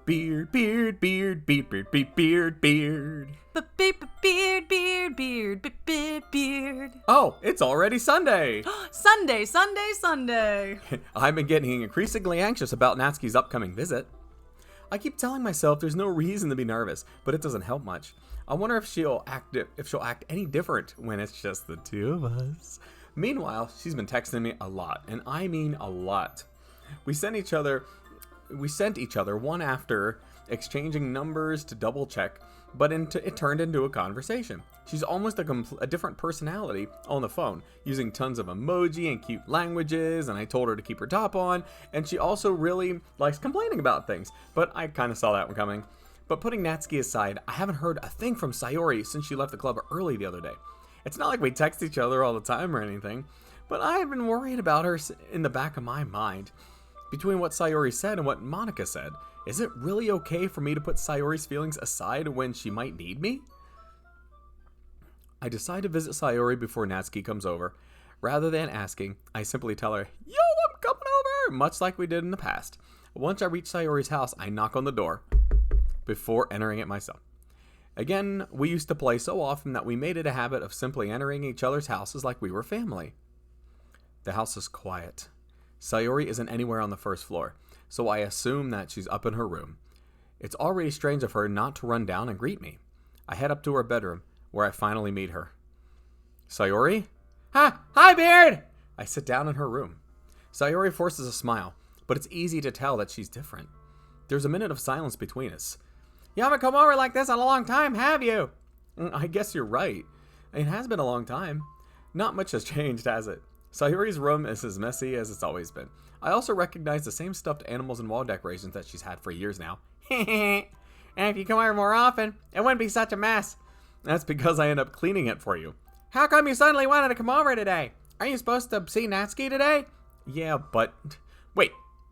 Beard, beard, beard, beard, beard, beard, beard, beard. Beard, beard, beard, beard. Oh, it's already Sunday. Sunday, Sunday, Sunday. I've been getting increasingly anxious about Natsuki's upcoming visit. I keep telling myself there's no reason to be nervous, but it doesn't help much. I wonder if she'll act any different when it's just the two of us. Meanwhile, she's been texting me a lot, and I mean a lot. We sent each other one after, exchanging numbers to double check, but it turned into a conversation. She's almost a different personality on the phone, using tons of emoji and cute languages, and I told her to keep her top on, and she also really likes complaining about things, but I kind of saw that one coming. But putting Natsuki aside, I haven't heard a thing from Sayori since she left the club early the other day. It's not like we text each other all the time or anything, but I've been worried about her in the back of my mind. Between what Sayori said and what Monica said, is it really okay for me to put Sayori's feelings aside when she might need me? I decide to visit Sayori before Natsuki comes over. Rather than asking, I simply tell her, "Yo, I'm coming over," much like we did in the past. Once I reach Sayori's house, I knock on the door before entering it myself. Again, we used to play so often that we made it a habit of simply entering each other's houses like we were family. The house is quiet. Sayori isn't anywhere on the first floor, so I assume that she's up in her room. It's already strange of her not to run down and greet me. I head up to her bedroom, where I finally meet her. "Sayori?" Hi, Beard!" I sit down in her room. Sayori forces a smile, but it's easy to tell that she's different. There's a minute of silence between us. "You haven't come over like this in a long time, have you?" I guess you're right. It has been a long time. Not much has changed, has it? Sayori's room is as messy as it's always been. I also recognize the same stuffed animals and wall decorations that she's had for years now. And if you come over more often, it wouldn't be such a mess. That's because I end up cleaning it for you. How come you suddenly wanted to come over today? Are you supposed to see Natsuki today? Yeah, but... Wait,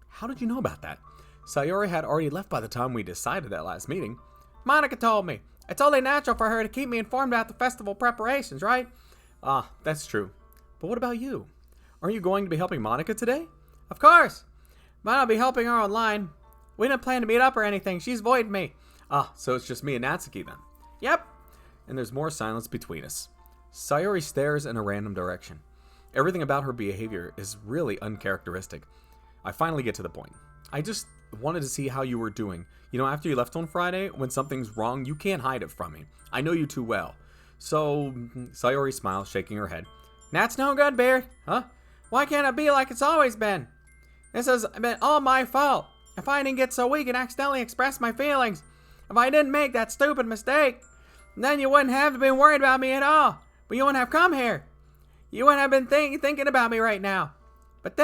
how did you know about that? Sayori had already left by the time we decided that last meeting. Monica told me. It's only natural for her to keep me informed about the festival preparations, right? Ah, that's true. But what about you? Aren't you going to be helping Monica today? Of course. But I'll be helping her online. We didn't plan to meet up or anything. She's voided me. Ah, so it's just me and Natsuki then. Yep. And there's more silence between us. Sayori stares in a random direction. Everything about her behavior is really uncharacteristic. I finally get to the point. I just wanted to see how you were doing. You know, after you left on Friday, when something's wrong, you can't hide it from me. I know you too well. So, Sayori smiles, shaking her head. Nat's no good, Beard. Huh? Why can't it be like it's always been? This has been all my fault. If I didn't get so weak and accidentally express my feelings, if I didn't make that stupid mistake, then you wouldn't have been worried about me at all. But you wouldn't have come here. You wouldn't have been thinking about me right now. But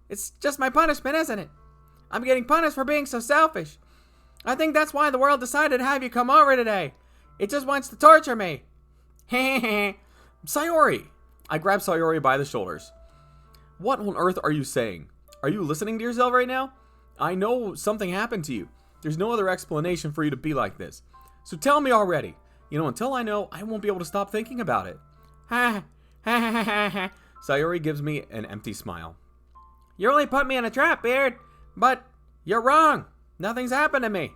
it's just my punishment, isn't it? I'm getting punished for being so selfish. I think that's why the world decided to have you come over today. It just wants to torture me. Sayori! I grab Sayori by the shoulders. What on earth are you saying? Are you listening to yourself right now? I know something happened to you. There's no other explanation for you to be like this. So tell me already. You know, until I know, I won't be able to stop thinking about it. Sayori gives me an empty smile. You really put me in a trap, Beard. But you're wrong. Nothing's happened to me.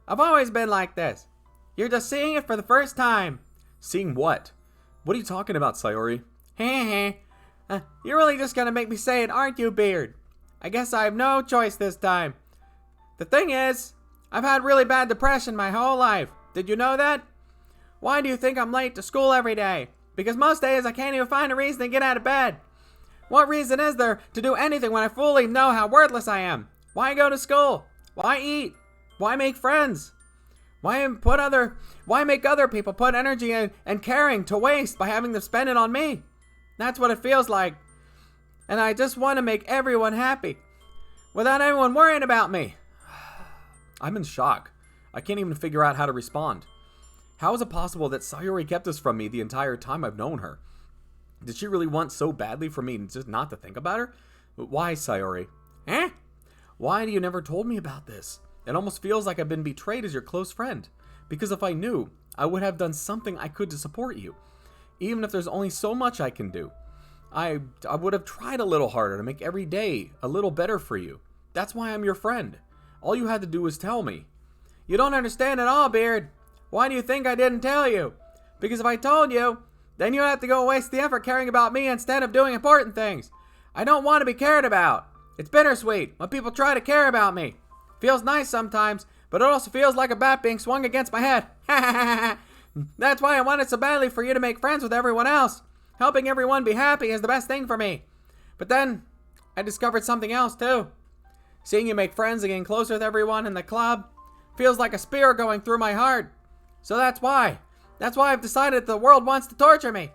I've always been like this. You're just seeing it for the first time. Seeing what? What are you talking about, Sayori? You're really just gonna make me say it, aren't you, Beard? I guess I have no choice this time. The thing is, I've had really bad depression my whole life. Did you know that? Why do you think I'm late to school every day? Because most days I can't even find a reason to get out of bed. What reason is there to do anything when I fully know how worthless I am? Why go to school? Why eat? Why make friends? Why make other people put energy and caring to waste by having them spend it on me? That's what it feels like. And I just want to make everyone happy, without anyone worrying about me. I'm in shock. I can't even figure out how to respond. How is it possible that Sayori kept this from me the entire time I've known her? Did she really want so badly for me just not to think about her? Why, Sayori? Why do you never told me about this? It almost feels like I've been betrayed as your close friend. Because if I knew, I would have done something I could to support you. Even if there's only so much I can do. I would have tried a little harder to make every day a little better for you. That's why I'm your friend. All you had to do was tell me. You don't understand at all, Beard. Why do you think I didn't tell you? Because if I told you, then you'd have to go waste the effort caring about me instead of doing important things. I don't want to be cared about. It's bittersweet when people try to care about me. Feels nice sometimes, but it also feels like a bat being swung against my head. That's why I wanted so badly for you to make friends with everyone else. Helping everyone be happy is the best thing for me. But then, I discovered something else too. Seeing you make friends and getting closer with everyone in the club feels like a spear going through my heart. So that's why. That's why I've decided the world wants to torture me.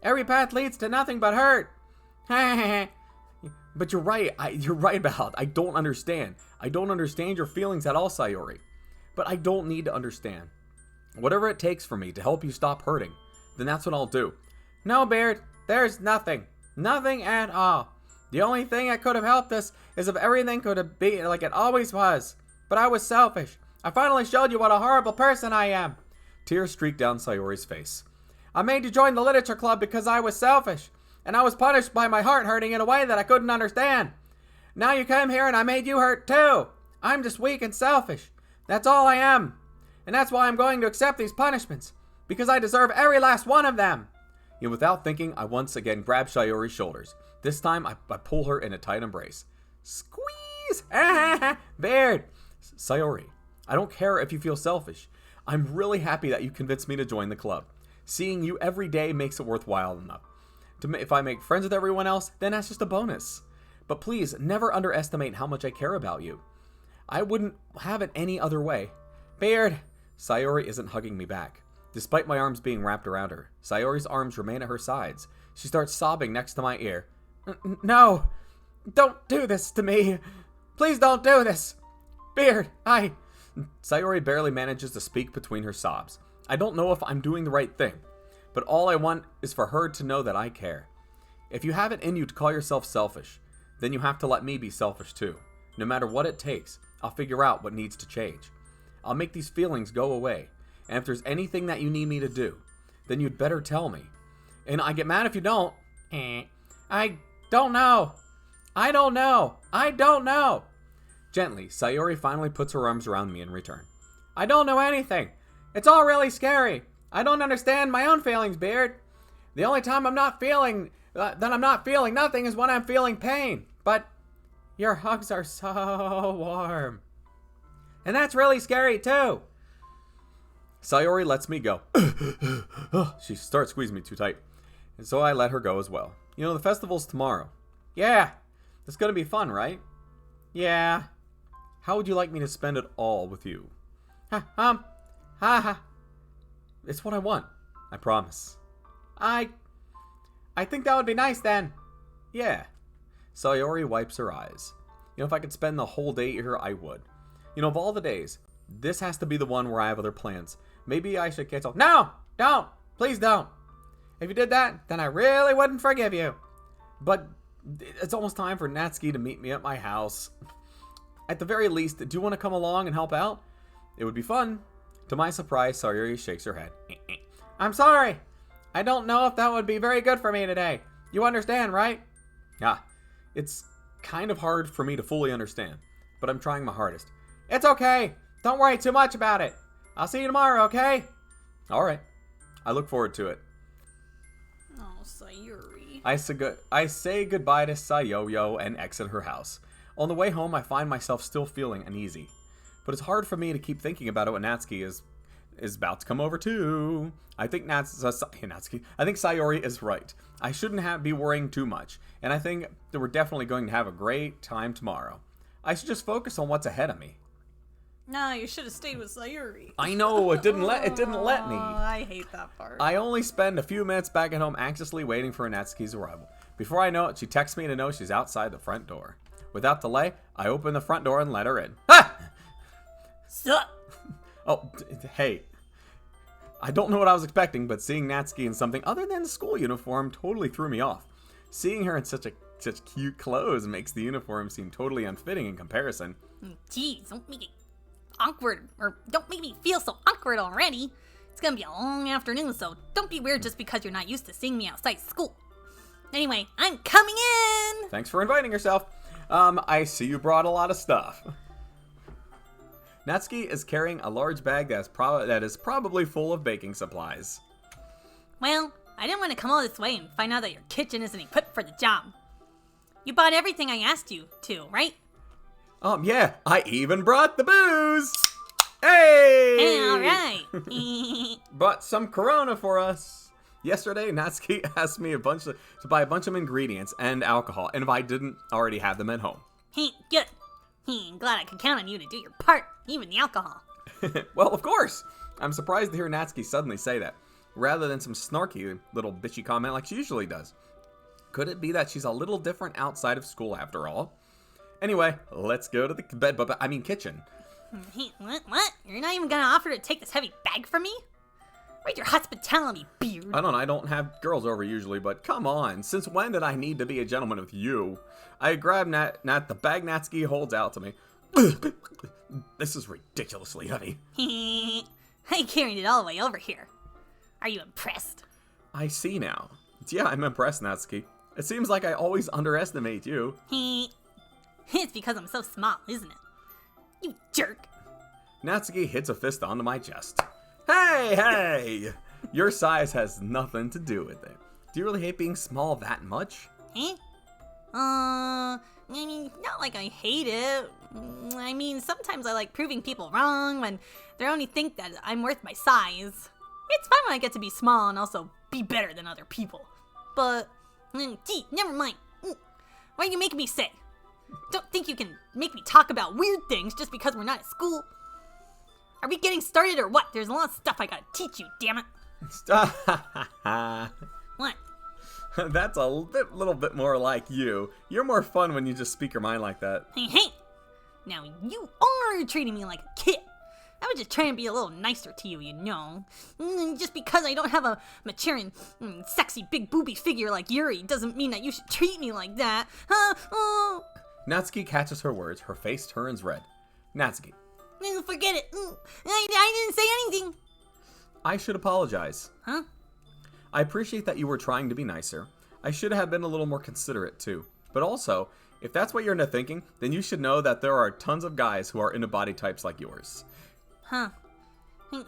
Every path leads to nothing but hurt. But you're right. You're right about it. I don't understand. I don't understand your feelings at all, Sayori. But I don't need to understand. Whatever it takes for me to help you stop hurting, then that's what I'll do. No, Beard. There's nothing. Nothing at all. The only thing that could have helped us is if everything could have been like it always was. But I was selfish. I finally showed you what a horrible person I am. Tears streaked down Sayori's face. I made you join the literature club because I was selfish. And I was punished by my heart hurting in a way that I couldn't understand. Now you came here and I made you hurt too. I'm just weak and selfish. That's all I am. And that's why I'm going to accept these punishments. Because I deserve every last one of them. And without thinking, I once again grab Sayori's shoulders. This time, I pull her in a tight embrace. Squeeze! Beard! Sayori, I don't care if you feel selfish. I'm really happy that you convinced me to join the club. Seeing you every day makes it worthwhile enough. If I make friends with everyone else, then that's just a bonus. But please, never underestimate how much I care about you. I wouldn't have it any other way. Beard! Sayori isn't hugging me back. Despite my arms being wrapped around her, Sayori's arms remain at her sides. She starts sobbing next to my ear. No! Don't do this to me! Please don't do this! Beard, Sayori barely manages to speak between her sobs. I don't know if I'm doing the right thing, but all I want is for her to know that I care. If you have it in you to call yourself selfish, then you have to let me be selfish too. No matter what it takes, I'll figure out what needs to change. I'll make these feelings go away, and if there's anything that you need me to do, then you'd better tell me. And I get mad if you don't. I don't know. I don't know. I don't know. Gently, Sayori finally puts her arms around me in return. I don't know anything. It's all really scary. I don't understand my own feelings, Beard. The only time I'm not feeling nothing is when I'm feeling pain. But your hugs are so warm. And that's really scary too. Sayori lets me go. She starts squeezing me too tight. And so I let her go as well. You know, the festival's tomorrow. Yeah. It's gonna be fun, right? Yeah. How would you like me to spend it all with you? It's what I want. I promise. I think that would be nice then. Yeah. Sayori wipes her eyes. You know, if I could spend the whole day here, I would. You know, of all the days, this has to be the one where I have other plans. Maybe I should cancel. No! Don't! Please don't! If you did that, then I really wouldn't forgive you. But it's almost time for Natsuki to meet me at my house. At the very least, do you want to come along and help out? It would be fun. To my surprise, Sayori shakes her head. I'm sorry. I don't know if that would be very good for me today. You understand, right? Yeah. It's kind of hard for me to fully understand, but I'm trying my hardest. It's okay. Don't worry too much about it. I'll see you tomorrow, okay? All right. I look forward to it. Oh, Sayuri. I say goodbye to Sayoyo and exit her house. On the way home, I find myself still feeling uneasy. But it's hard for me to keep thinking about it when Natsuki is about to come over too. I think Sayori is right. I shouldn't be worrying too much. And I think that we're definitely going to have a great time tomorrow. I should just focus on what's ahead of me. No, you should have stayed with Sayuri. I know, it didn't let me. I hate that part. I only spend a few minutes back at home anxiously waiting for Natsuki's arrival. Before I know it, she texts me to know she's outside the front door. Without delay, I open the front door and let her in. Ha! Sup? Oh, hey. I don't know what I was expecting, but seeing Natsuki in something other than the school uniform totally threw me off. Seeing her in such cute clothes makes the uniform seem totally unfitting in comparison. Jeez, don't make it awkward, or don't make me feel so awkward already. It's gonna be a long afternoon, so don't be weird just because you're not used to seeing me outside school. Anyway, I'm coming in! Thanks for inviting yourself. I see you brought a lot of stuff. Natsuki is carrying a large bag that is probably full of baking supplies. Well, I didn't want to come all this way and find out that your kitchen isn't equipped for the job. You bought everything I asked you to, right? Yeah, I even brought the booze! Hey! Alright. Brought some Corona for us. Yesterday, Natsuki asked me to buy a bunch of ingredients and alcohol, and if I didn't already have them at home. Good. Glad I could count on you to do your part, even the alcohol. Well, of course. I'm surprised to hear Natsuki suddenly say that, rather than some snarky little bitchy comment like she usually does. Could it be that she's a little different outside of school after all? Anyway, let's go to the kitchen. Hey, what? You're not even gonna offer to take this heavy bag from me? Where's your hospitality, beard? I don't have girls over usually, but come on. Since when did I need to be a gentleman with you? I grab Nat the bag Natsuki holds out to me. This is ridiculously heavy. I carried it all the way over here. Are you impressed? I see now. Yeah, I'm impressed, Natsuki. It seems like I always underestimate you. It's because I'm so small, isn't it? You jerk. Natsuki hits a fist onto my chest. Hey! Your size has nothing to do with it. Do you really hate being small that much? I mean, not like I hate it. I mean, sometimes I like proving people wrong when they only think that I'm worth my size. It's fun when I get to be small and also be better than other people. But, gee, never mind. What are you making me say? Don't think you can make me talk about weird things just because we're not at school. Are we getting started or what? There's a lot of stuff I gotta teach you, damn it. Stop. What? That's a little bit more like you. You're more fun when you just speak your mind like that. Hey! Now you are treating me like a kid. I was just trying to be a little nicer to you, you know. Just because I don't have a mature and sexy big booby figure like Yuri doesn't mean that you should treat me like that. Oh. Natsuki catches her words. Her face turns red. Natsuki. Forget it. I didn't say anything. I should apologize. Huh? I appreciate that you were trying to be nicer. I should have been a little more considerate too. But also, if that's what you're into thinking, then you should know that there are tons of guys who are into body types like yours. Huh.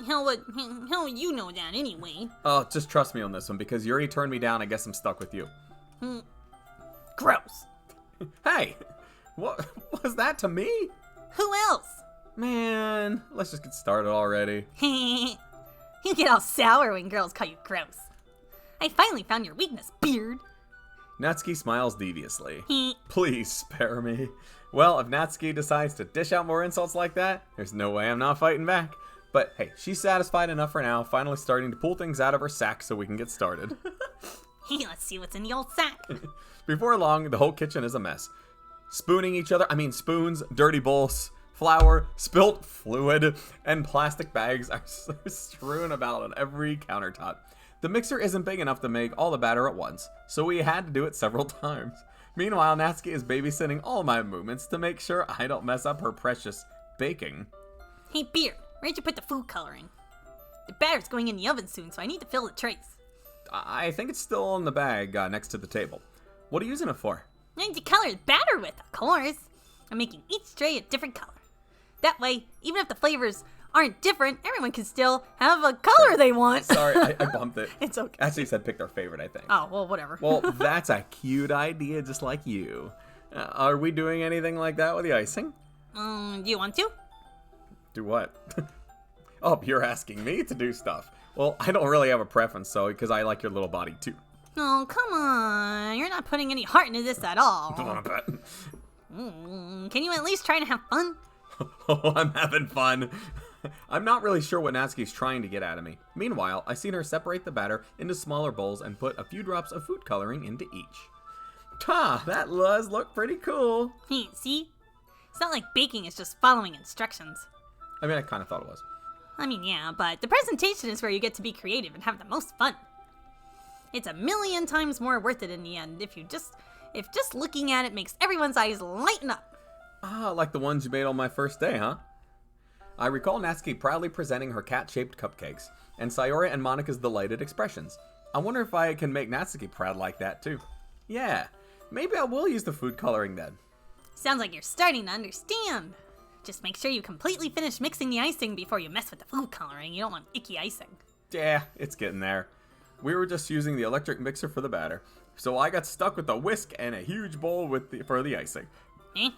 How would you know that anyway? Oh, just trust me on this one, because Yuri turned me down. I guess I'm stuck with you. Gross. Hey, what was that to me? Who else? Man, let's just get started already. You get all sour when girls call you gross. I finally found your weakness, beard. Natsuki smiles deviously. Please spare me. Well, if Natsuki decides to dish out more insults like that, there's no way I'm not fighting back. But hey, she's satisfied enough for now, finally starting to pull things out of her sack so we can get started. Let's see what's in the old sack. Before long, the whole kitchen is a mess. Spoons, dirty bowls, flour, spilt fluid, and plastic bags are strewn about on every countertop. The mixer isn't big enough to make all the batter at once, so we had to do it several times. Meanwhile, Natsuki is babysitting all my movements to make sure I don't mess up her precious baking. Hey, beard, where'd you put the food coloring? The batter's going in the oven soon, so I need to fill the trays. I think it's still in the bag next to the table. What are you using it for? I need to color the batter with, of course. I'm making each tray a different color. That way, even if the flavors aren't different, everyone can still have a color they want. Sorry, I bumped it. It's okay. Actually, said pick their favorite, I think. Oh, well, whatever. Well, that's a cute idea, just like you. Are we doing anything like that with the icing? Do you want to? Do what? Oh, you're asking me to do stuff. Well, I don't really have a preference, so because I like your little body too. Oh, come on. You're not putting any heart into this at all. Don't want to bet. Can you at least try to have fun? Oh, I'm having fun. I'm not really sure what Natsuki's trying to get out of me. Meanwhile, I seen her separate the batter into smaller bowls and put a few drops of food coloring into each. That does look pretty cool. See? It's not like baking is just following instructions. I mean, I kind of thought it was. I mean, yeah, but the presentation is where you get to be creative and have the most fun. It's 1,000,000 times more worth it in the end if just looking at it makes everyone's eyes lighten up. Like the ones you made on my first day, huh? I recall Natsuki proudly presenting her cat-shaped cupcakes, and Sayori and Monika's delighted expressions. I wonder if I can make Natsuki proud like that, too. Yeah, maybe I will use the food coloring then. Sounds like you're starting to understand. Just make sure you completely finish mixing the icing before you mess with the food coloring. You don't want icky icing. Yeah, it's getting there. We were just using the electric mixer for the batter, so I got stuck with a whisk and a huge bowl for the icing. Eh?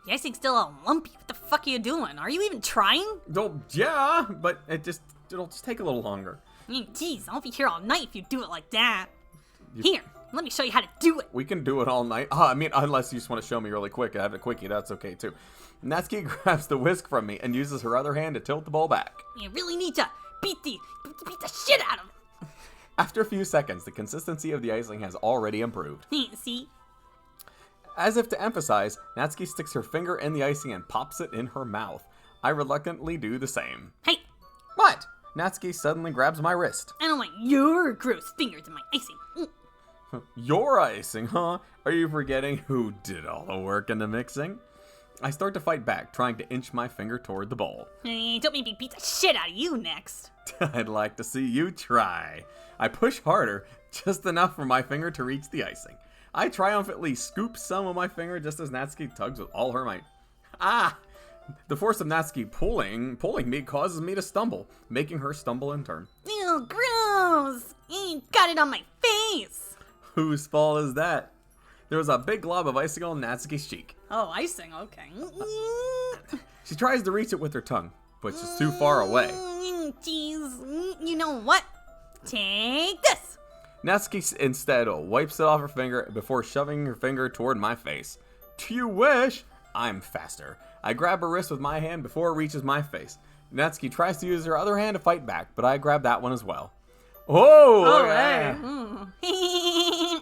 The icing's still all lumpy. What the fuck are you doing? Are you even trying? Oh, yeah, but it'll just take a little longer. Jeez, I'll be here all night if you do it like that. Here, let me show you how to do it. We can do it all night. I mean, unless you just want to show me really quick. I have a quickie, that's okay too. Natsuki grabs the whisk from me and uses her other hand to tilt the bowl back. You really need to beat the shit out of it. After a few seconds, the consistency of the icing has already improved. See? As if to emphasize, Natsuki sticks her finger in the icing and pops it in her mouth. I reluctantly do the same. Hey! What? Natsuki suddenly grabs my wrist. I don't want your gross fingers in my icing. Your icing, huh? Are you forgetting who did all the work in the mixing? I start to fight back, trying to inch my finger toward the bowl. Hey, don't make me beat the shit out of you next. I'd like to see you try. I push harder, just enough for my finger to reach the icing. I triumphantly scoop some of my finger just as Natsuki tugs with all her might. Ah! The force of Natsuki pulling me causes me to stumble, making her stumble in turn. Ew, gross! You got it on my face! Whose fault is that? There was a big glob of icing on Natsuki's cheek. Oh, icing, okay. She tries to reach it with her tongue, but she's too far away. Jeez, you know what? Take this! Natsuki instead wipes it off her finger before shoving her finger toward my face. Do you wish? I'm faster. I grab her wrist with my hand before it reaches my face. Natsuki tries to use her other hand to fight back, but I grab that one as well. Oh! Oh, yeah. hey.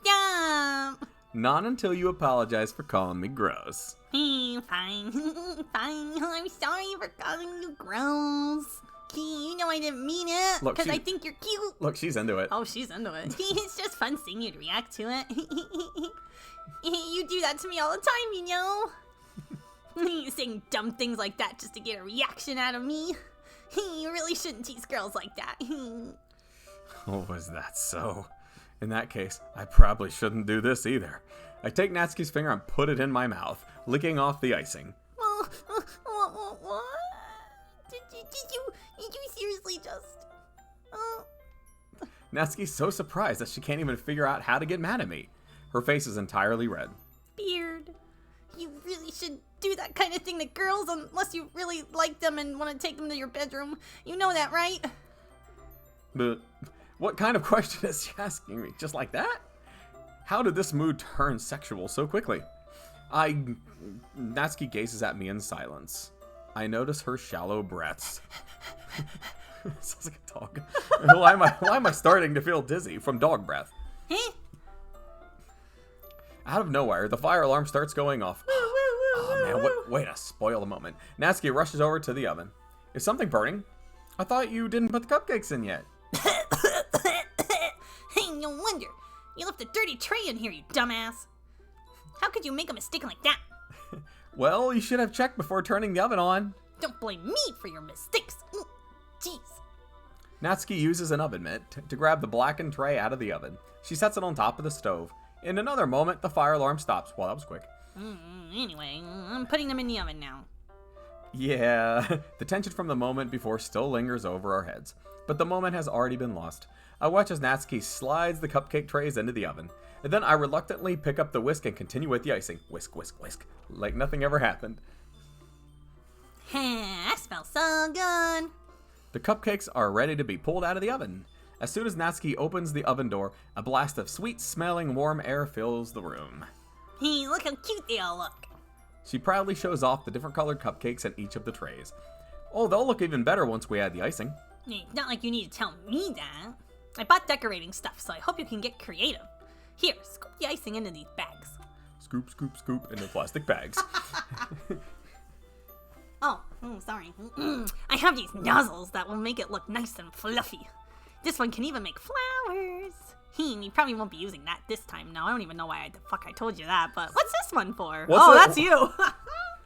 Stop! Not until you apologize for calling me gross. Fine. Fine. I'm sorry for calling you gross. You know I didn't mean it, because I think you're cute. Look, she's into it. Oh, she's into it. It's just fun seeing you react to it. You do that to me all the time, you know? Saying dumb things like that just to get a reaction out of me. You really shouldn't tease girls like that. Oh, was that so? In that case, I probably shouldn't do this either. I take Natsuki's finger and put it in my mouth, licking off the icing. What? Did you seriously just... Natsuki's so surprised that she can't even figure out how to get mad at me. Her face is entirely red. Beard. You really should do that kind of thing to girls unless you really like them and want to take them to your bedroom. You know that, right? But what kind of question is she asking me? Just like that? How did this mood turn sexual so quickly? Natsuki gazes at me in silence. I notice her shallow breaths. Sounds like a dog. Why am I starting to feel dizzy from dog breath? Huh? Out of nowhere, the fire alarm starts going off. Oh man, wait a spoil a moment. Natsuki rushes over to the oven. Is something burning? I thought you didn't put the cupcakes in yet. Hey, no wonder. You left a dirty tray in here, you dumbass. How could you make a mistake like that? Well, you should have checked before turning the oven on. Don't blame me for your mistakes. Jeez. Natsuki uses an oven mitt to grab the blackened tray out of the oven. She sets it on top of the stove. In another moment, the fire alarm stops. Well, that was quick. Anyway, I'm putting them in the oven now. Yeah, the tension from the moment before still lingers over our heads. But the moment has already been lost. I watch as Natsuki slides the cupcake trays into the oven. And then I reluctantly pick up the whisk and continue with the icing. Whisk, whisk, whisk. Like nothing ever happened. That smells so good. The cupcakes are ready to be pulled out of the oven. As soon as Natsuki opens the oven door, a blast of sweet-smelling warm air fills the room. Hey, look how cute they all look. She proudly shows off the different colored cupcakes in each of the trays. Oh, they'll look even better once we add the icing. It's not like you need to tell me that. I bought decorating stuff, so I hope you can get creative. Here, scoop the icing into these bags. Scoop, scoop, scoop into plastic bags. Oh, sorry. I have these nozzles that will make it look nice and fluffy. This one can even make flowers. You probably won't be using that this time. No, I don't even know why the fuck I told you that, but what's this one for? That's you.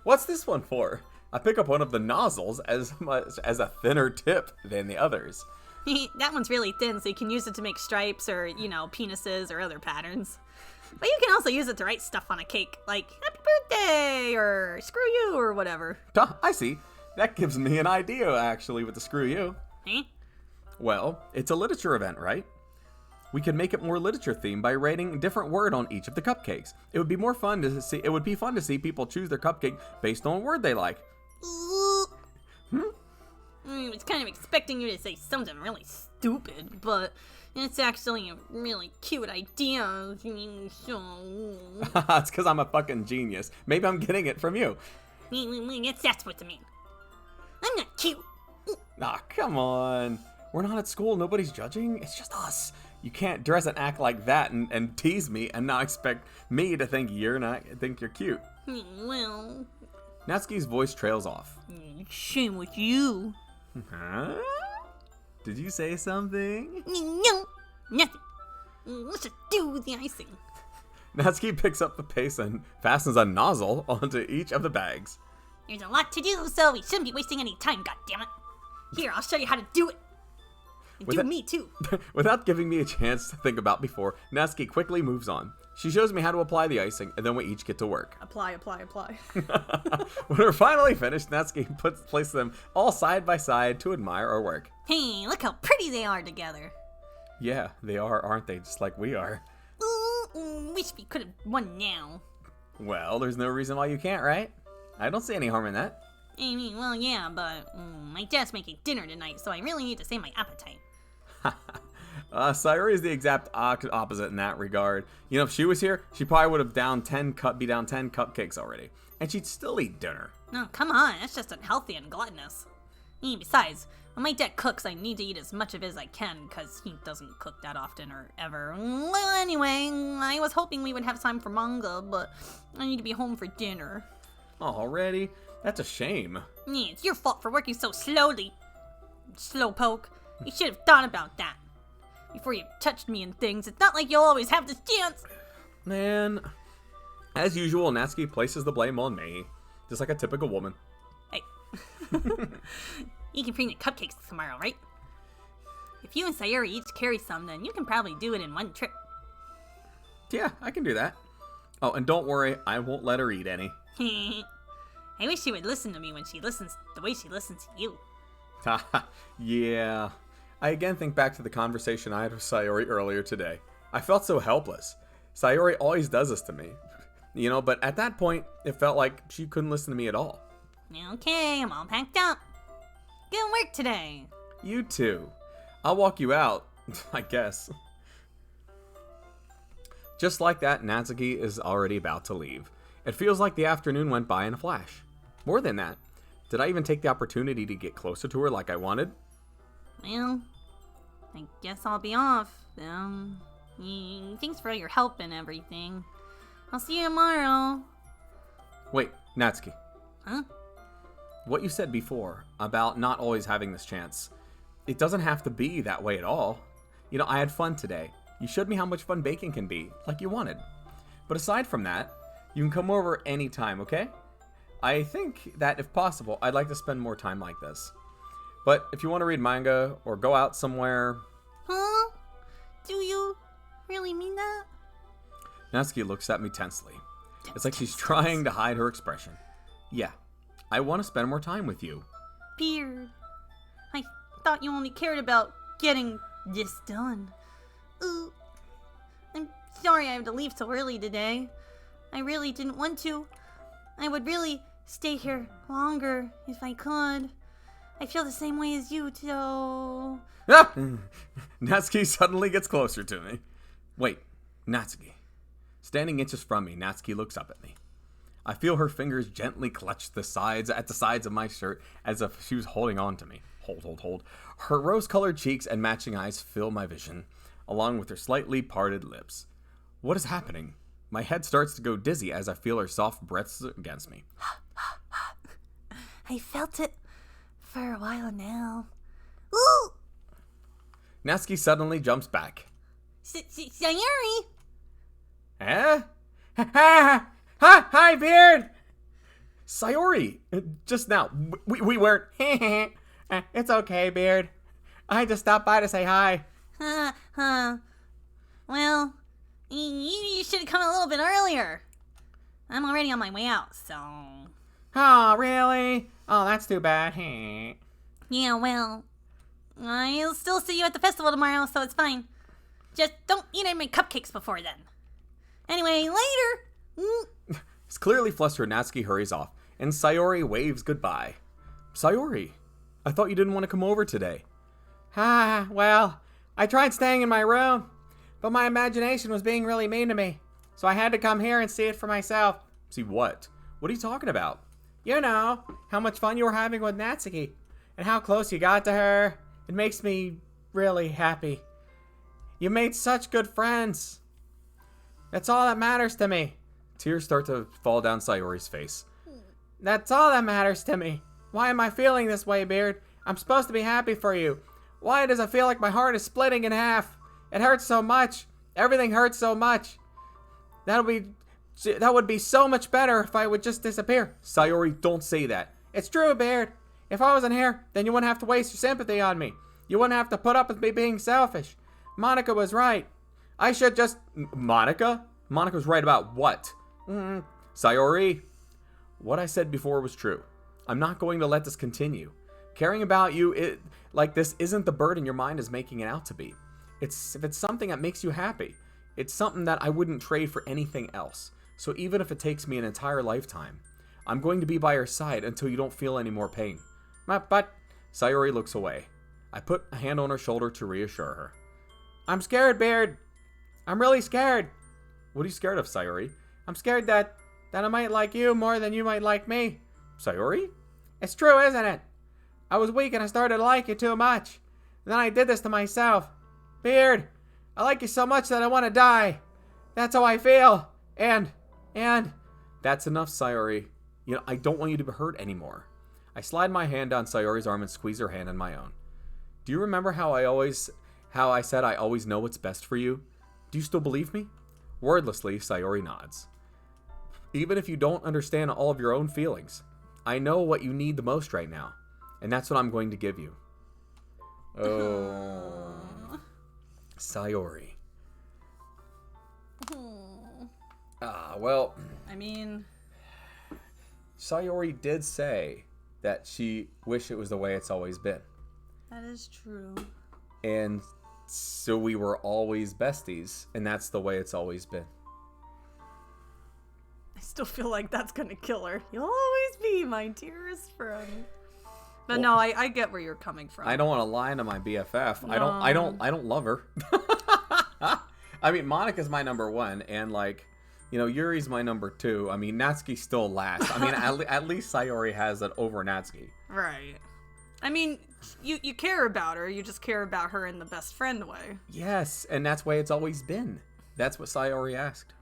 What's this one for? I pick up one of the nozzles as a thinner tip than the others. That one's really thin, so you can use it to make stripes or, penises or other patterns. But you can also use it to write stuff on a cake, like "Happy Birthday" or "Screw you" or whatever. I see. That gives me an idea, actually, with the screw you. Eh? Well, it's a literature event, right? We could make it more literature themed by writing a different word on each of the cupcakes. It would be fun to see people choose their cupcake based on a word they like. I was kind of expecting you to say something really stupid, but it's actually a really cute idea. It's because I'm a fucking genius. Maybe I'm getting it from you. That's what I mean. I'm not cute. Ah, come on. We're not at school. Nobody's judging. It's just us. You can't dress and act like that and tease me and not expect me to think you're cute. Well, Natsuki's voice trails off. shame with you. Huh? Did you say something? No, nothing. Let's just do the icing. Natsuki picks up the pace and fastens a nozzle onto each of the bags. There's a lot to do, so we shouldn't be wasting any time, goddammit. Here, I'll show you how to do it. And me too. Without giving me a chance to think about before, Natsuki quickly moves on. She shows me how to apply the icing, and then we each get to work. Apply. When we're finally finished, Natsuki places them all side by side to admire our work. Hey, look how pretty they are together. Yeah, they are, aren't they? Just like we are. Wish we could have won now. Well, there's no reason why you can't, right? I don't see any harm in that. I mean, well, yeah, but my dad's making dinner tonight, so I really need to save my appetite. Sayori is the exact opposite in that regard. You know, if she was here, she probably would have be down 10 cupcakes already. And she'd still eat dinner. No, come on, that's just unhealthy and gluttonous. Besides, when my dad cooks, I need to eat as much of it as I can, because he doesn't cook that often or ever. Well, anyway, I was hoping we would have time for manga, but I need to be home for dinner. Already? That's a shame. Yeah, it's your fault for working so slowly. Slowpoke. You should have thought about that before you touched me and things. It's not like you'll always have this chance. Man. As usual, Natsuki places the blame on me. Just like a typical woman. Hey. You can bring the cupcakes tomorrow, right? If you and Sayori each carry some, then you can probably do it in one trip. Yeah, I can do that. Oh, and don't worry, I won't let her eat any. I wish she would listen to me when she listens the way she listens to you. Yeah. I again think back to the conversation I had with Sayori earlier today. I felt so helpless. Sayori always does this to me. You know, but at that point, it felt like she couldn't listen to me at all. Okay, I'm all packed up. Good work today. You too. I'll walk you out, I guess. Just like that, Natsuki is already about to leave. It feels like the afternoon went by in a flash. More than that, did I even take the opportunity to get closer to her like I wanted? Well, I guess I'll be off. Thanks for all your help and everything. I'll see you tomorrow. Wait, Natsuki. Huh? What you said before about not always having this chance, it doesn't have to be that way at all. You know, I had fun today. You showed me how much fun baking can be, like you wanted. But aside from that, you can come over anytime, okay? I think that if possible, I'd like to spend more time like this. But if you want to read manga or go out somewhere... Huh? Do you really mean that? Natsuki looks at me tensely. It's like she's trying to hide her expression. Yeah, I want to spend more time with you. Beard. I thought you only cared about getting this done. Ooh. I'm sorry I have to leave so early today. I really didn't want to. I would really stay here longer if I could. I feel the same way as you, so... Ah! Natsuki suddenly gets closer to me. Wait, Natsuki. Standing inches from me, Natsuki looks up at me. I feel her fingers gently clutch the sides of my shirt as if she was holding on to me. Hold. Her rose-colored cheeks and matching eyes fill my vision, along with her slightly parted lips. What is happening? My head starts to go dizzy as I feel her soft breaths against me. I felt it for a while now. Ooh! Natsuki suddenly jumps back. Sayori! Eh? Hi, Beard! Sayori! Just now. We weren't... It's okay, Beard. I just stopped by to say hi. Well, You should have come a little bit earlier. I'm already on my way out, so... Oh, really? Oh, that's too bad. Yeah, well... I'll still see you at the festival tomorrow, so it's fine. Just don't eat any of my cupcakes before then. Anyway, later! He's clearly flustered. Natsuki hurries off, and Sayori waves goodbye. Sayori, I thought you didn't want to come over today. Well, I tried staying in my room, but my imagination was being really mean to me. So I had to come here and see it for myself. See what? What are you talking about? You know, how much fun you were having with Natsuki, and how close you got to her. It makes me really happy. You made such good friends. That's all that matters to me. Tears start to fall down Sayori's face. That's all that matters to me. Why am I feeling this way, Beard? I'm supposed to be happy for you. Why does it feel like my heart is splitting in half? It hurts so much. Everything hurts so much. That would be so much better if I would just disappear. Sayori, don't say that. It's true, Beard. If I wasn't here, then you wouldn't have to waste your sympathy on me. You wouldn't have to put up with me being selfish. Monica was right. I should just... Monica? Monica's right about what? Sayori, what I said before was true. I'm not going to let this continue. Caring about you like this isn't the burden your mind is making it out to be. If it's something that makes you happy, it's something that I wouldn't trade for anything else. So even if it takes me an entire lifetime, I'm going to be by your side until you don't feel any more pain. But Sayori looks away. I put a hand on her shoulder to reassure her. I'm scared, Beard. I'm really scared. What are you scared of, Sayori? I'm scared that I might like you more than you might like me. Sayori? It's true, isn't it? I was weak and I started to like you too much. And then I did this to myself. Beard, I like you so much that I want to die. That's how I feel. And... That's enough, Sayori. You know, I don't want you to be hurt anymore. I slide my hand down Sayori's arm and squeeze her hand in my own. Do you remember how I said I always know what's best for you? Do you still believe me? Wordlessly, Sayori nods. Even if you don't understand all of your own feelings, I know what you need the most right now, and that's what I'm going to give you. Oh, Sayori. Well, I mean... Sayori did say that she wished it was the way it's always been. That is true. And so we were always besties, and that's the way it's always been. I still feel like that's gonna kill her. You'll always be my dearest friend. But no, I get where you're coming from. I don't want to lie to my BFF. No. I don't love her. I mean, Monica's my number one, and Yuri's my number two. I mean, Natsuki's still last. I mean, at least Sayori has that over Natsuki. Right. I mean, you care about her. You just care about her in the best friend way. Yes, and that's the way it's always been. That's what Sayori asked.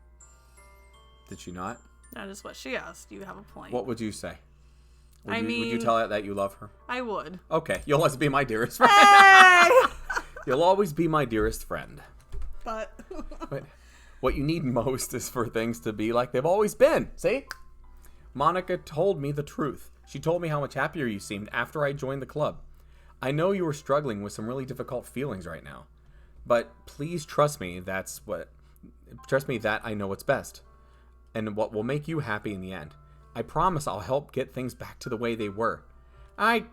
Did she not? That is what she asked. You have a point. What would you say? Would would you tell her that you love her? I would. Okay, you'll always be my dearest friend. Hey! You'll always be my dearest friend. But what you need most is for things to be like they've always been. See? Monica told me the truth. She told me how much happier you seemed after I joined the club. I know you were struggling with some really difficult feelings right now. But please trust me that I know what's best. And what will make you happy in the end. I promise I'll help get things back to the way they were. I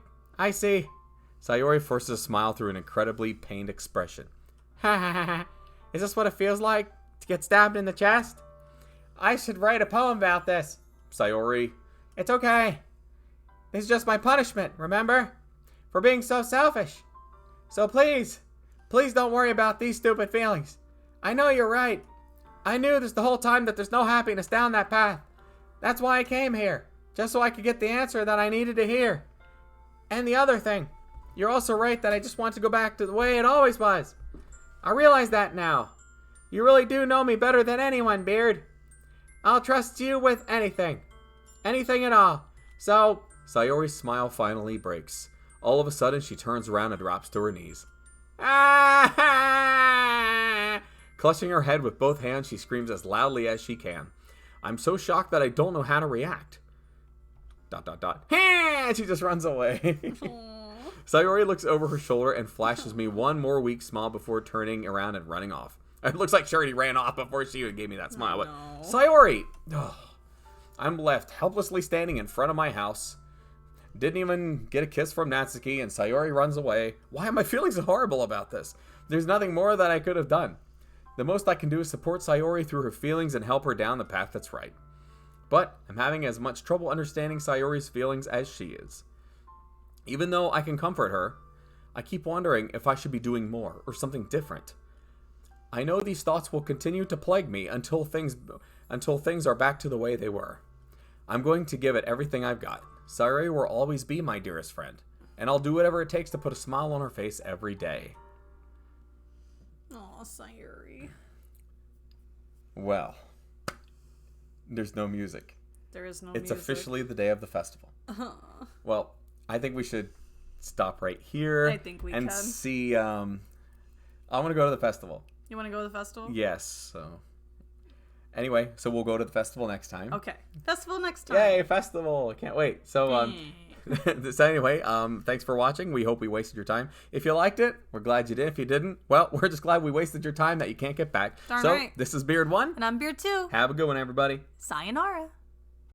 see. Sayori forces a smile through an incredibly pained expression. Ha ha ha ha. Is this what it feels like to get stabbed in the chest? I should write a poem about this. Sayori. It's okay. This is just my punishment, remember? For being so selfish. So please don't worry about these stupid feelings. I know you're right. I knew this the whole time that there's no happiness down that path. That's why I came here. Just so I could get the answer that I needed to hear. And the other thing. You're also right that I just want to go back to the way it always was. I realize that now. You really do know me better than anyone, Beard. I'll trust you with anything. Anything at all. So... Sayori's smile finally breaks. All of a sudden, she turns around and drops to her knees. Ah! Clutching her head with both hands, she screams as loudly as she can. I'm so shocked that I don't know how to react. ... And she just runs away. Sayori looks over her shoulder and flashes me one more weak smile before turning around and running off. It looks like she already ran off before she even gave me that smile. But no. Sayori! Ugh. I'm left helplessly standing in front of my house. Didn't even get a kiss from Natsuki, and Sayori runs away. Why am I feeling so horrible about this? There's nothing more that I could have done. The most I can do is support Sayori through her feelings and help her down the path that's right. But I'm having as much trouble understanding Sayori's feelings as she is. Even though I can comfort her, I keep wondering if I should be doing more or something different. I know these thoughts will continue to plague me until things are back to the way they were. I'm going to give it everything I've got. Sayori will always be my dearest friend, and I'll do whatever it takes to put a smile on her face every day. Aw, Sayori. Well, there's no music. There is no It's music. officially the day of the festival. Uh-huh. Well, I think we should stop right here. I think we and can. see. I want to go to the festival. You want to go to the festival? Yes. So anyway, so we'll go to the festival next time. Okay. Festival next time. Yay, festival! I can't wait. So so anyway, thanks for watching. We hope we wasted your time. If you liked it, we're glad you did. If you didn't, well, we're just glad we wasted your time that you can't get back. Darn so right. this is Beard 1. And I'm Beard 2. Have a good one, everybody. Sayonara.